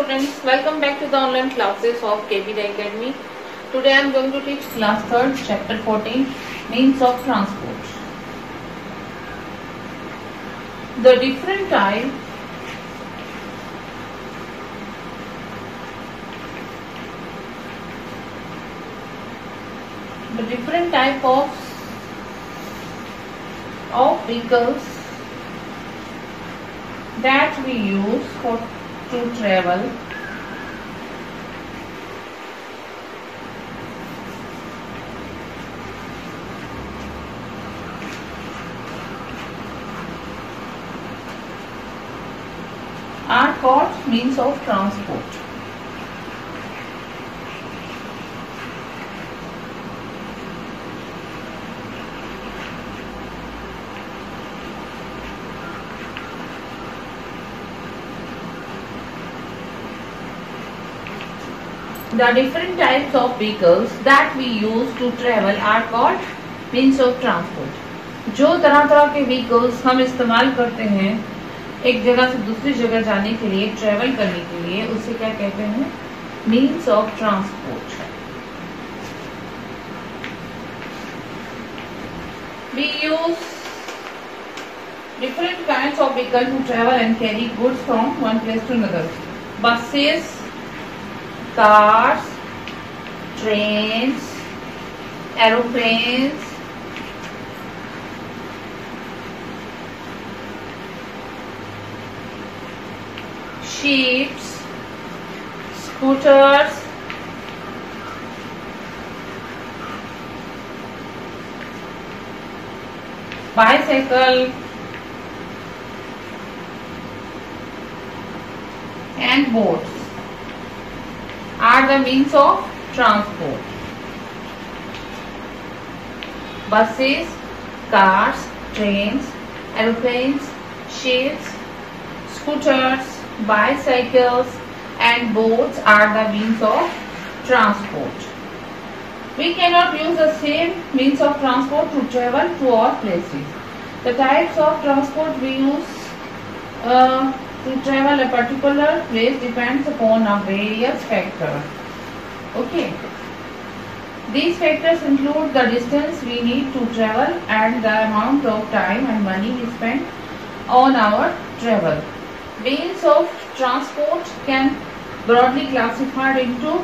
students, welcome back to the online classes of KBD Academy. Today I am going to teach class 3rd chapter 14 means of transport. The different type of vehicles that we use to travel are called means of transport. The different types of vehicles that we use to travel are called means of transport. जो तरह तरह के vehicles हम इस्तेमाल करते हैं एक जगह से दूसरी जगह जाने के लिए, ट्रेवल करने के लिए, उसे क्या कहते हैं? Means of transport. We use different kinds of vehicles to travel and carry goods from one place to another. Buses, cars, trains, aeroplanes, ships, scooters, bicycle, and boats are the means of transport. Buses, cars, trains, aeroplanes, ships, scooters, bicycles and boats are the means of transport. We cannot use the same means of transport to travel to all places. The types of transport we use to travel a particular place depends upon a various factors. Okay. These factors include the distance we need to travel and the amount of time and money we spend on our travel. Means of transport can broadly classified into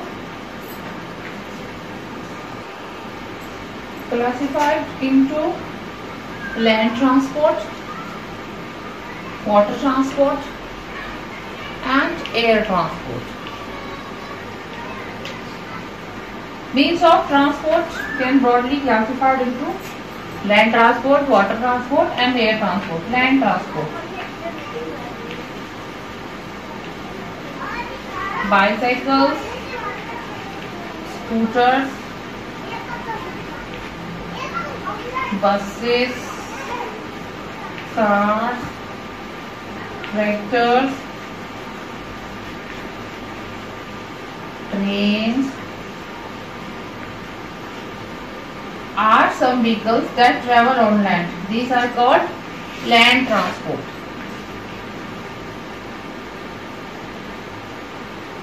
land transport, water transport and air transport. Means of transport can broadly classified into land transport, water transport and air transport. Land transport: bicycles, scooters, buses, cars, tractors, trains are some vehicles that travel on land. These are called land transport.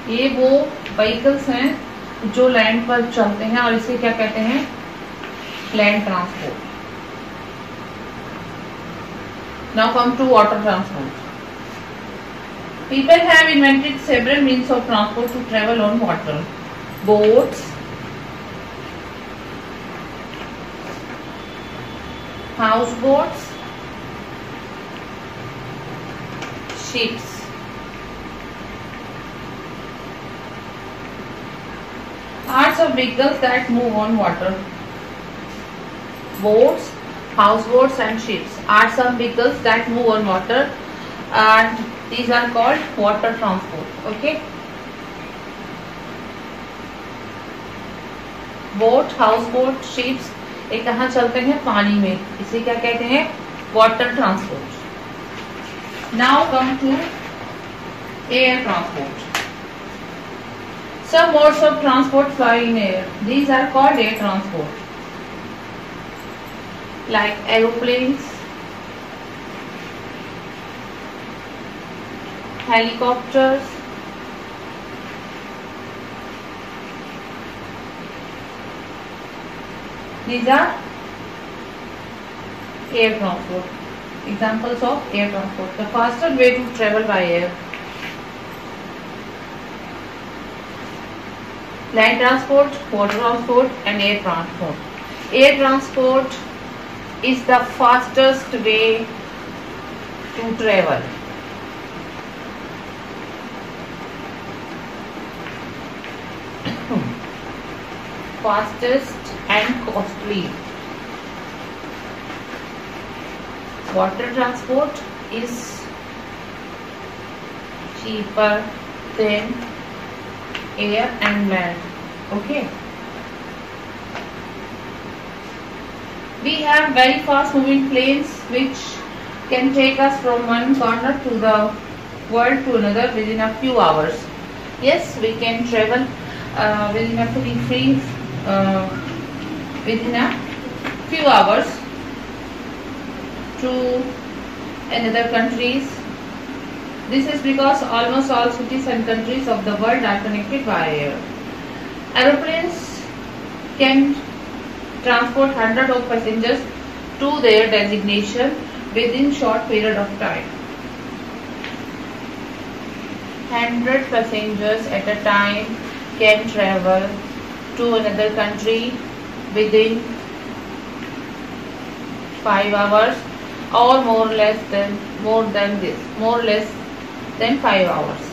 ये वो vehicles हैं जो land पर चलते हैं और इसे क्या कहते हैं? Land transport. Now come to water transport. People have invented several means of transport to travel on water. Boats, houseboats, ships. Are some vehicles that move on water. Boats, houseboats and ships are some vehicles that move on water and these are called water transport. Okay. Boat, house boat, ships ये कहाँ चलते हैं? पानी में. इसे क्या कहते हैं? Water transport. Now come to air transport. Some modes of transport fly in air. These are called air transport. Like aeroplanes, helicopters, These are air transport. Examples of air transport. The faster way to travel by air. Land transport, water transport and air transport. Air transport is the fastest way to travel. Fastest and costly. Water transport is cheaper than air and land. Okay. We have very fast moving planes which can take us from one corner to the world to another within a few hours. Yes, we can travel within a within a few hours to another countries. This is because almost all cities and countries of the world are connected by air. Aeroplanes can transport hundreds of passengers to their destination within short period of time. 100 passengers at a time can travel to another country within 5 hours or more or less than 5 hours.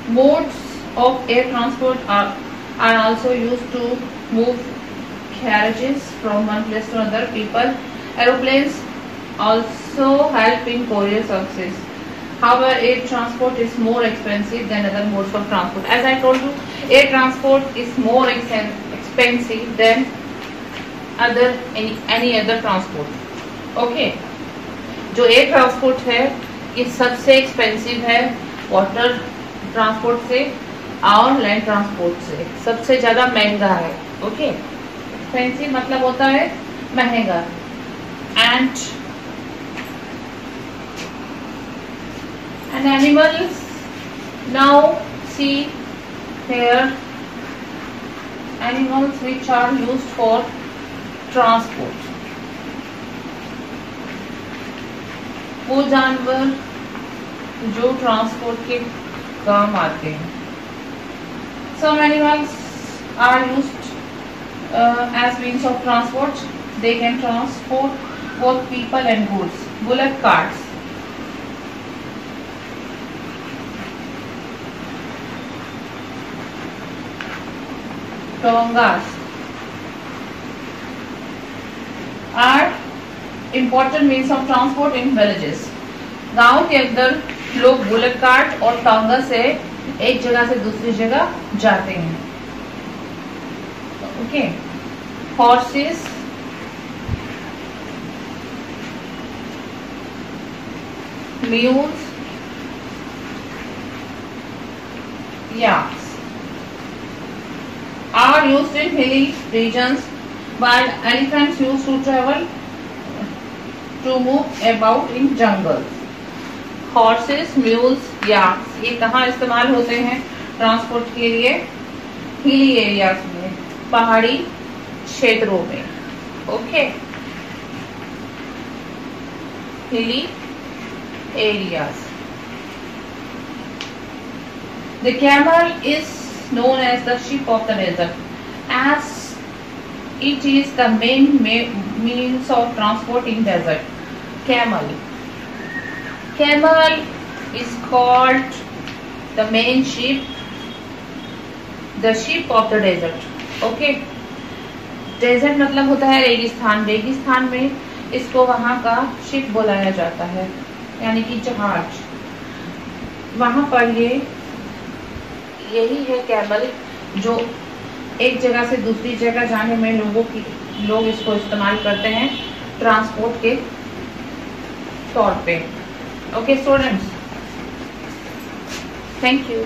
Modes of air transport are also used to move carriages from one place to another. Aeroplanes also help in courier services. However, air transport is more expensive than other modes of transport. As I told you, air transport is more expensive than any other transport. Okay. जो air transport है ये सबसे expensive है water transport से और land transport से, सबसे ज्यादा महंगा है. ओके. एक्सपेंसिव मतलब होता है महंगा. And animals, now see here animals which are used for transport. वो जानवर जो ट्रांसपोर्ट के काम आते हैं. Some animals are used as means of transport. They can transport both people and goods. Bullock carts. Tongas are important means of transport in villages. गांव के अंदर लोग बुलेट कार्ट और टोंगा से एक जगह से दूसरी जगह जाते हैं. Okay. Horses, mules, yaks are used in hilly regions, while elephants used to travel to move about in jungles. Horses, mules, yaks ये कहाँ इस्तेमाल होते हैं ट्रांसपोर्ट के लिए? हिली एरियाज में, पहाड़ी क्षेत्रों में. Okay. Hilly areas. The camel is known as the sheep of the desert, as it is the main means of transport in desert. Camel is called the main sheep, the sheep of the desert. Okay. Desert मतलब होता है रेगिस्तान. रेगिस्तान में इसको वहाँ का ship बुलाया जाता है, यानी कि जहाज. वहाँ पर यही है कैमल, जो एक जगह से दूसरी जगह जाने में लोग इसको इस्तेमाल करते हैं ट्रांसपोर्ट के तौर पे. Okay students, thank you.